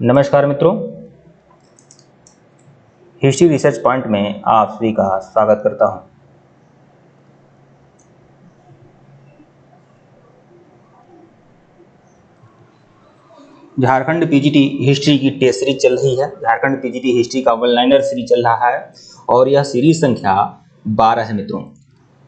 नमस्कार मित्रों, history research point में आप सभी का स्वागत करता हूं। झारखंड पीजीटी हिस्ट्री की टेस्ट सीरीज चल रही है। झारखंड पीजीटी हिस्ट्री का वन लाइनर सीरीज चल रहा है और यह सीरीज संख्या 12 है मित्रों।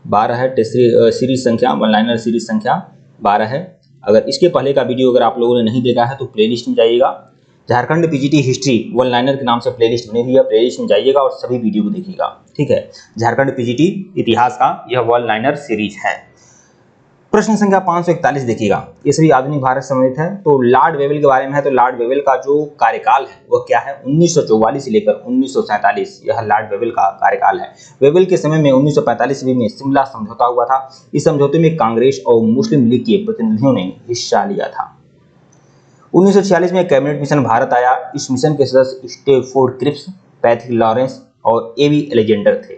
12 है टेस्ट सीरीज संख्या, वन लाइनर सीरीज संख्या 12 है। अगर इसके पहले का वीडियो अगर आप लोगों ने नहीं देखा है तो प्लेलिस्ट में जाइएगा। Jharkhand PGT history one liner के नाम से प्लेलिस्ट बनी हुई है, प्लेलिस्ट में जाइएगा और सभी वीडियो को देखिएगा। ठीक है, झारखंड पीजीटी इतिहास का यह वन लाइनर सीरीज है। प्रश्न संख्या 541 देखिएगा, ये सभी आधुनिक भारत से संबंधित है। तो लॉर्ड वेवेल के बारे में है। तो लॉर्ड वेवेल का जो कार्यकाल है वह क्या है? 1944 से लेकर 1947, यह लॉर्ड वेवेल का कार्यकाल है। वेवेल के समय में 1945 ईस्वी में शिमला समझौता हुआ था। इस समझौते में कांग्रेस और मुस्लिम लीग के प्रतिनिधियों ने हिस्सा लिया था। 1946 में कैबिनेट मिशन भारत आया। इस मिशन के सदस्य स्टेफोर्ड क्रिप्स, पैट्रिक लॉरेंस और एवी एलेक्जेंडर थे।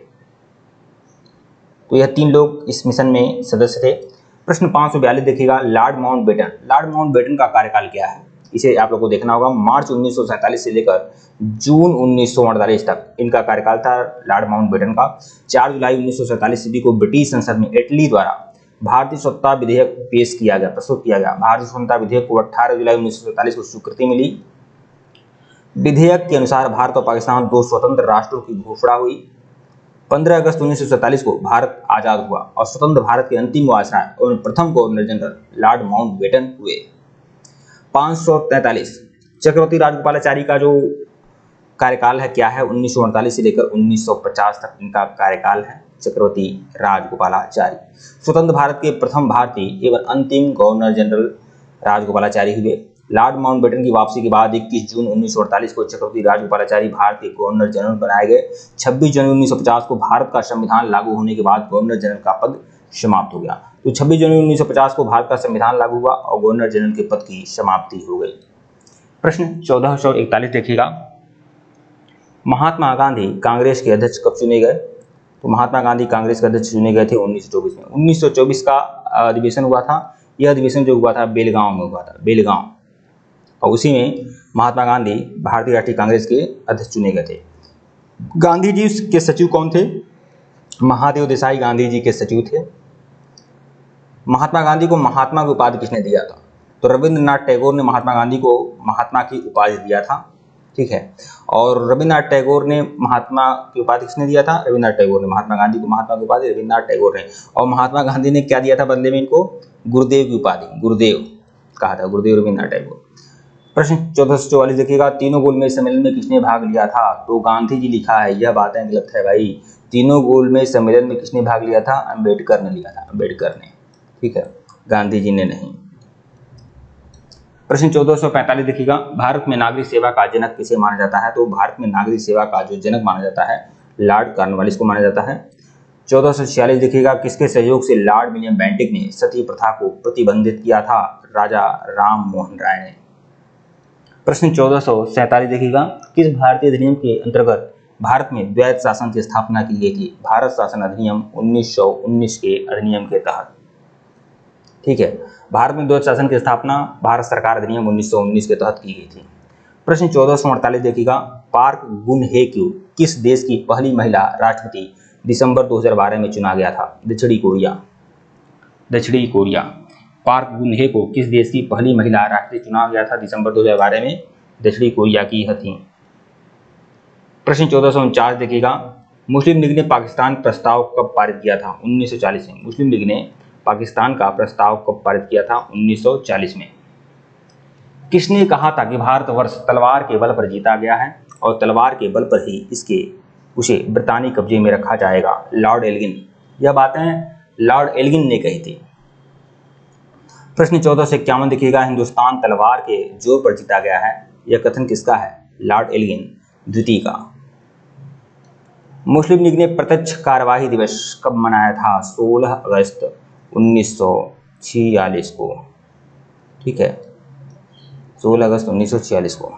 तो यह तीन लोग इस मिशन में सदस्य थे। प्रश्न 542 देखिएगा, लॉर्ड माउंटबेटन। लॉर्ड माउंटबेटन का कार्यकाल क्या है? इसे आप लोग को देखना होगा। मार्च 1947 से लेकर जून 1948 तक इनका कार्यकाल था लॉर्ड माउंटबेटन का। 4 जुलाई 1947 ईस्वी को ब्रिटिश संसद में इटली द्वारा भारतीय स्वतंत्रता विधेयक पेश किया गया, प्रस्तुत किया गया। भारतीय स्वतंत्रता विधेयक को 18 जुलाई 1947 को स्वीकृति मिली। विधेयक के अनुसार भारत और पाकिस्तान दो स्वतंत्र राष्ट्रों की घोषणा हुई। 15 अगस्त 1947 को भारत आजाद हुआ और स्वतंत्र भारत के अंतिम वायसराय और प्रथम गवर्नर जनरल लॉर्ड माउंटबेटन हुए। 543 चक्रवर्ती राजगोपालाचारी का जो कार्यकाल है क्या है? 1948 से लेकर 1950 तक इनका कार्यकाल है। चक्रवर्ती राजगोपालाचारी स्वतंत्र भारत के प्रथम भारतीय एवं अंतिम गवर्नर जनरल राजगोपालाचारी हुए। लॉर्ड माउंटबेटन की वापसी के बाद 21 जून 1948 को चक्रवर्ती राजगोपालाचारी भारतीय गवर्नर जनरल बनाए गए। 26 जनवरी 1950 को भारत का संविधान लागू होने के बाद गवर्नर जनरल का पद समाप्त हो गया। तो 26 जनवरी 1950 को भारत का संविधान लागू हुआ और गवर्नर जनरल के पद की समाप्ति हो गई। प्रश्न 1441 देखिएगा, महात्मा गांधी कांग्रेस के अध्यक्ष कब चुने गए? तो महात्मा गांधी कांग्रेस के अध्यक्ष चुने गए थे 1924 में। 1924 का अधिवेशन हुआ था। यह अधिवेशन जो हुआ था बेलगांव में हुआ था, बेलगांव, और उसी में महात्मा गांधी भारतीय राष्ट्रीय कांग्रेस के अध्यक्ष चुने गए थे। गांधी जी के सचिव कौन थे? महादेव देसाई गांधी जी के सचिव थे। महात्मा गांधी को महात्मा की उपाधि किसने दिया था? तो रविंद्रनाथ टैगोर ने महात्मा गांधी को महात्मा की उपाधि दिया था। ठीक है, और रविंद्रनाथ टैगोर ने महात्मा की उपाधि किसने दिया था? रविंद्रनाथ टैगोर ने महात्मा गांधी को महात्मा की उपाधि रविंद्रनाथ टैगोर ने। और महात्मा गांधी ने क्या दिया था बदले में? इनको गुरुदेव की उपाधि, गुरुदेव कहा था, गुरुदेव रविंद्रनाथ टैगोर। प्रश्न 1444 देखिएगा, तीनों गोलमेज सम्मेलन में किसने भाग लिया था? तो गांधी जी लिखा है, यह बातें गलत है भाई। तीनों गोलमेज सम्मेलन में किसने भाग लिया था? अंबेडकर ने लिया था, अंबेडकर ने। ठीक है, गांधी जी ने नहीं। प्रश्न 1445 देखिएगा, भारत में नागरिक सेवा का जनक किसे माना जाता है? तो भारत में नागरिक सेवा का जो जनक माना जाता है लॉर्ड कॉर्नवालिस को माना जाता है। 1446 देखिएगा, किसके सहयोग से लॉर्ड विलियम बेंटिक ने सती प्रथा को प्रतिबंधित किया था? राजा राम मोहन राय ने। प्रश्न 1447 देखिएगा, किस भारतीय अधिनियम के अंतर्गत भारत में द्वैत शासन की स्थापना की गई थी? भारत शासन अधिनियम 1919 के अधिनियम के तहत। ठीक है, भारत में द्वैत शासन की स्थापना भारत सरकार अधिनियम 1919 के तहत की गई थी। प्रश्न 1448 देखिएगा, पार्क गुनहे-क्यू किस देश की पहली महिला राष्ट्रपति दिसंबर 2012 में चुना गया था? दक्षिणी कोरिया, दक्षिणी कोरिया। पार्क गुनहे को किस देश की पहली महिला राष्ट्रपति चुना गया था दिसंबर 2012 में? दक्षिणी कोरिया की यह थी। प्रश्न 1449 देखिएगा, मुस्लिम लीग ने पाकिस्तान प्रस्ताव कब पारित किया था? 1940 में। मुस्लिम लीग ने पाकिस्तान का प्रस्ताव कब पारित किया था? 1940 में। किसने कहा था कि भारतवर्ष तलवार के बल पर जीता गया है और तलवार के बल पर ही उसे ब्रितानी कब्जे में रखा जाएगा? Lord Elgin. यह बातें लॉर्ड एल्गिन ने कही थी। प्रश्न 1451 देखिएगा, हिंदुस्तान तलवार के जोर पर जीता गया है, यह कथन किसका है? लॉर्ड एल्गिन द्वितीय का। मुस्लिम लीग ने प्रत्यक्ष कार्यवाही दिवस कब मनाया था? 16 अगस्त 1946 को। ठीक है, 16 अगस्त 1946 को।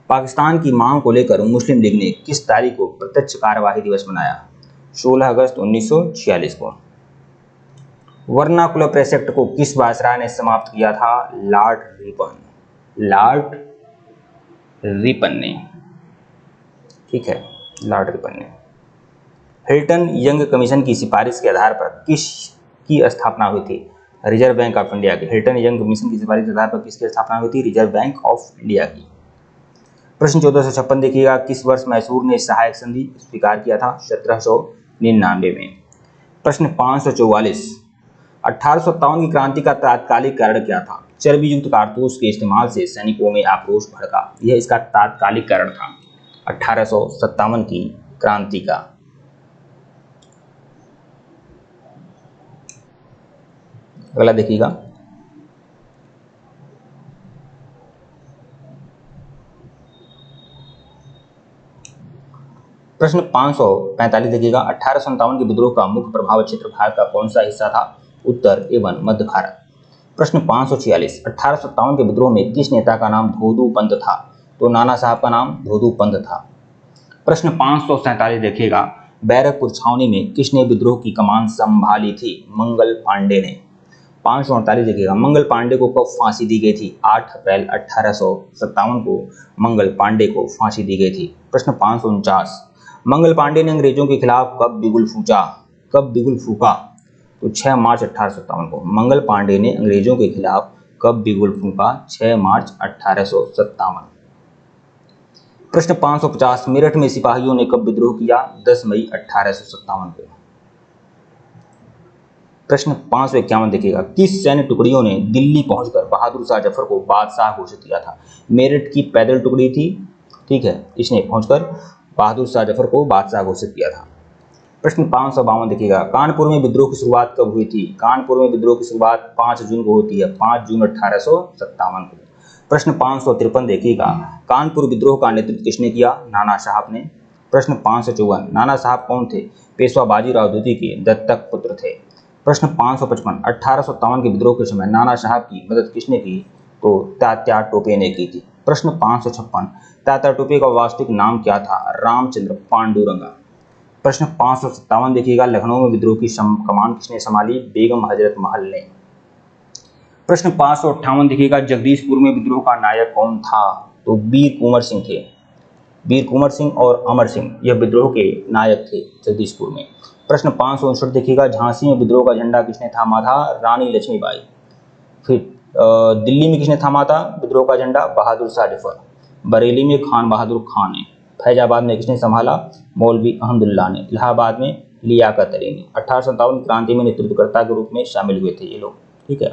पाकिस्तान की मांग को लेकर मुस्लिम लीग ने किस तारीख को प्रत्यक्ष कार्यवाही दिवस मनाया? 16 अगस्त 1946 को। वर्नाकुलर प्रेस एक्ट को किस वायसराय ने समाप्त किया था? लॉर्ड रिपन, लॉर्ड रिपन ने, ठीक है, लॉर्ड रिपन ने। हिल्टन यंग कमीशन की सिफारिश के आधार पर किस की स्थापना हुई थी? रिजर्व बैंक ऑफ इंडिया की। हिल्टन यंग कमीशन की सिफारिश के आधार पर किसकी स्थापना हुई थी? रिजर्व बैंक ऑफ इंडिया की। प्रश्न 1456 देखिएगा, किस वर्ष मैसूर ने सहायक संधि स्वीकार किया था? 1799 में। प्रश्न 544, 1857 की क्रांति का तात्कालिक कारण क्या था? चर्बी युक्त कारतूस के इस्तेमाल से सैनिकों में आक्रोश भड़का, यह इसका तात्कालिक कारण था 1857 की क्रांति का। अगला देखिएगा, प्रश्न 545 देखिएगा, 1857 के विद्रोह का मुख्य प्रभाव क्षेत्र भारत का कौन सा हिस्सा था? उत्तर एवं मध्य भारत। प्रश्न 546, 1857 के विद्रोह में किस नेता का नाम धोदू पंत था? तो नाना साहब का नाम धोदू पंत था। प्रश्न 547 देखिएगा, बैरकपुर छावनी में किसने विद्रोह की कमान संभाली थी? मंगल पांडे ने। 548 देखिएगा, मंगल पांडे को कब फांसी दी गई थी? 8 अप्रैल 1857 को मंगल पांडे को फांसी दी गई थी। प्रश्न 549, मंगल पांडे ने अंग्रेजों के खिलाफ कब बिगुल फूका? तो 6 मार्च 1857 को। मंगल पांडे ने अंग्रेजों के खिलाफ कब बिगुल फूका? 6 मार्च 1857। प्रश्न 550, मेरठ में सिपाहियों ने कब विद्रोह किया? 10 मई 1857 को। प्रश्न 551 देखिएगा, किस सैन्य टुकड़ियों ने दिल्ली पहुंचकर बहादुर शाह जफर को बादशाह घोषित किया था? मेरठ की पैदल टुकड़ी थी, ठीक है, इसने पहुंचकर बहादुर शाह जफर को बादशाह घोषित किया था। प्रश्न 552 देखिएगा, कानपुर में विद्रोह की शुरुआत कब हुई थी? कानपुर में विद्रोह की शुरुआत 5 जून को होती है, 5 जून 1857 को। प्रश्न 553 देखिएगा, कानपुर विद्रोह का नेतृत्व किसने किया? नाना साहब ने। प्रश्न 554, नाना साहब कौन थे? पेशवा बाजीराव द्वितीय के दत्तक पुत्र थे। प्रश्न 555, 1857 के विद्रोह के समय नाना साहब की मदद किसने की? तो तात्या टोपे ने की थी। प्रश्न 556, तात्या टोपे का वास्तविक नाम क्या था? रामचंद्र पांडुरंगा। प्रश्न 557 देखिएगा, लखनऊ में विद्रोह की कमान किसने संभाली? बेगम हजरत महल ने। प्रश्न 558 देखिएगा, जगदीशपुर में विद्रोह का नायक कौन था? तो वीर कुंवर सिंह थे। वीर कुंवर सिंह और अमर सिंह यह विद्रोह के नायक थे जगदीशपुर में। प्रश्न 559 देखिएगा, झांसी में विद्रोह का झंडा किसने थामा था? रानी लक्ष्मीबाई। फिर दिल्ली में किसने थामा था विद्रोह का झंडा? बहादुर शाह जफर। बरेली में खान बहादुर खान ने। फैजाबाद में किसने संभाला? मौलवी अहमदुल्ला ने। इलाहाबाद में लियाकत अली ने। 1857 क्रांति में नेतृत्वकर्ता के रूप में शामिल हुए थे ये लोग, ठीक है।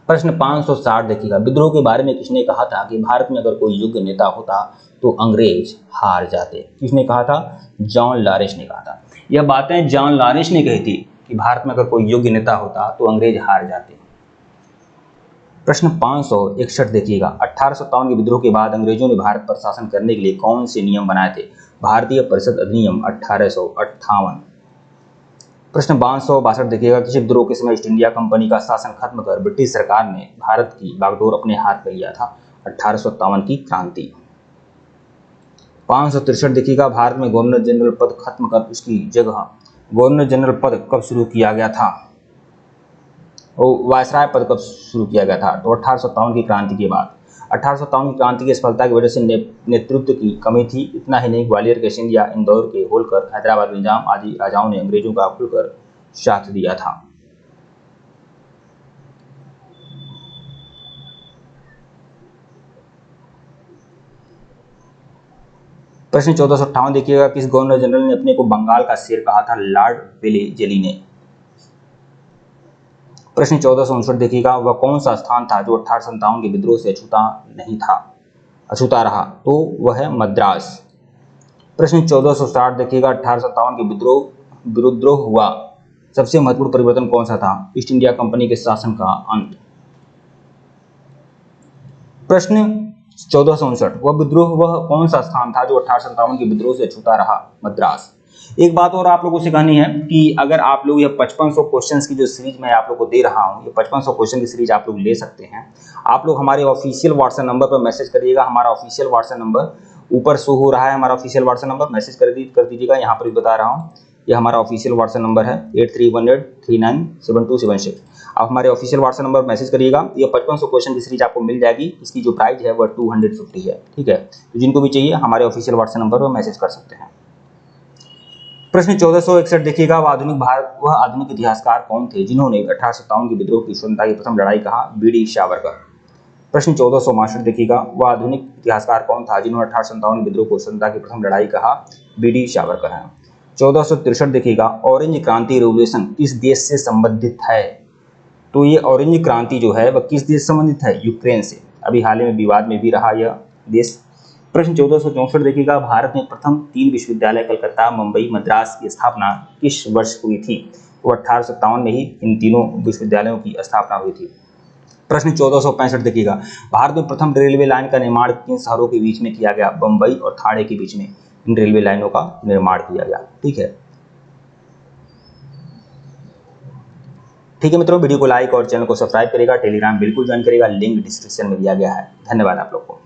प्रश्न 560 देखिएगा, विद्रोह के बारे में किसने कहा था कि भारत में अगर कोई योग्य नेता होता तो अंग्रेज हार जाते? किसने कहा था? जॉन लॉरेंस ने कहा था। यह बातें जॉन लॉरेंस ने कही थी कि भारत में अगर कोई योग्य नेता होता तो अंग्रेज हार जाते। प्रश्न 561 देखिएगा, 1857 के विद्रोह के बाद अंग्रेजों ने भारत पर शासन करने के लिए कौन से नियम बनाए थे? भारतीय परिषद अधिनियम 1858। प्रश्न 562 देखिएगा, किस विद्रोह के समय ईस्ट इंडिया कंपनी का शासन खत्म कर ब्रिटिश सरकार ने भारत की बागडोर अपने हाथ में लिया था? 1857 की क्रांति। 563 देखिएगा, भारत में गवर्नर जनरल पद खत्म कर उसकी जगह गवर्नर जनरल पद कब शुरू किया गया था? वायसराय पद कब शुरू किया गया था? तो 1857 की क्रांति के बाद। 1857 की क्रांति की सफलता की वजह से नेतृत्व की कमी थी। इतना ही नहीं, ग्वालियर के सिंधिया, इंदौर के होलकर, हैदराबाद के निजाम आदि राजाओं ने अंग्रेजों का खुलकर साथ दिया था। प्रश्न 1458 देखिएगा, किस गवर्नर जनरल ने अपने को बंगाल का शेर कहा था? लॉर्ड वेलेजली ने। प्रश्न 1459 देखिएगा, वह कौन सा स्थान था जो 1857 के विद्रोह से अछूता रहा? तो वह है मद्रास। प्रश्न 1460 देखिएगा, 1857 के विद्रोह हुआ सबसे महत्वपूर्ण परिवर्तन कौन सा था? ईस्ट इंडिया कंपनी के शासन का अंत। प्रश्न 1459, वह कौन सा स्थान था जो 1857 के विद्रोह से अछूता रहा? मद्रास। एक बात और आप लोगों से कहनी है कि अगर आप लोग यह 5500 क्वेश्चंस की जो सीरीज मैं आप लोग को दे रहा हूं, ये 5500 क्वेश्चन की सीरीज आप लोग ले सकते हैं। आप लोग हमारे ऑफिशियल व्हाट्सएप नंबर पर मैसेज करिएगा। हमारा ऑफिशियल व्हाट्सएप नंबर ऊपर शो हो रहा है, हमारा ऑफिशियल व्हाट्सएप नंबर, मैसेज कर दीजिएगा। यहाँ पर भी बता रहा हूँ, यह हमारा ऑफिशियल व्हाट्सएप नंबर है 8318397276। आप हमारे ऑफिशियल व्हाट्सएप नंबर पर मैसेज करिएगा। ये 5500 क्वेश्चन की सीरीज आपको मिल जाएगी। इसकी जो प्राइस है वह 250 है, ठीक है। तो जिनको भी चाहिए हमारे ऑफिशियल व्हाट्सएप नंबर पर मैसेज कर सकते हैं। प्रश्न 1461 देखिएगा, वह आधुनिक इतिहासकार कौन थे जिन्होंने 1857 के विद्रोह की स्वतंत्रता की प्रथम लड़ाई कहा? बी.डी. सावरकर। प्रश्न 1462 देखिएगा, वह आधुनिक इतिहासकार कौन था जिन्होंने 1857 के विद्रोह को स्वतंत्रता की प्रथम लड़ाई कहा? बी.डी. सावरकर है। 1463 देखिएगा, ऑरेंज क्रांति रेवोल्यूशन किस देश से संबंधित है? तो ये ऑरेंज क्रांति जो है वह किस देश से संबंधित है? यूक्रेन से। अभी हाल ही में विवाद में भी रहा यह देश। प्रश्न 1464 देखिएगा, भारत में प्रथम 3 विश्वविद्यालय कलकत्ता, मुंबई, मद्रास की स्थापना किस वर्ष हुई थी? तो 1857 में ही इन तीनों विश्वविद्यालयों की स्थापना हुई थी। प्रश्न 1465 देखिएगा, भारत में प्रथम रेलवे लाइन का निर्माण किन शहरों के बीच में किया गया? बंबई और ठाणे के बीच में इन रेलवे लाइनों का निर्माण किया गया, ठीक है। ठीक है मित्रों, वीडियो को लाइक और चैनल को सब्सक्राइब करेगा। टेलीग्राम बिल्कुल ज्वाइन करेगा, लिंक डिस्क्रिप्शन में दिया गया है। धन्यवाद आप लोग को।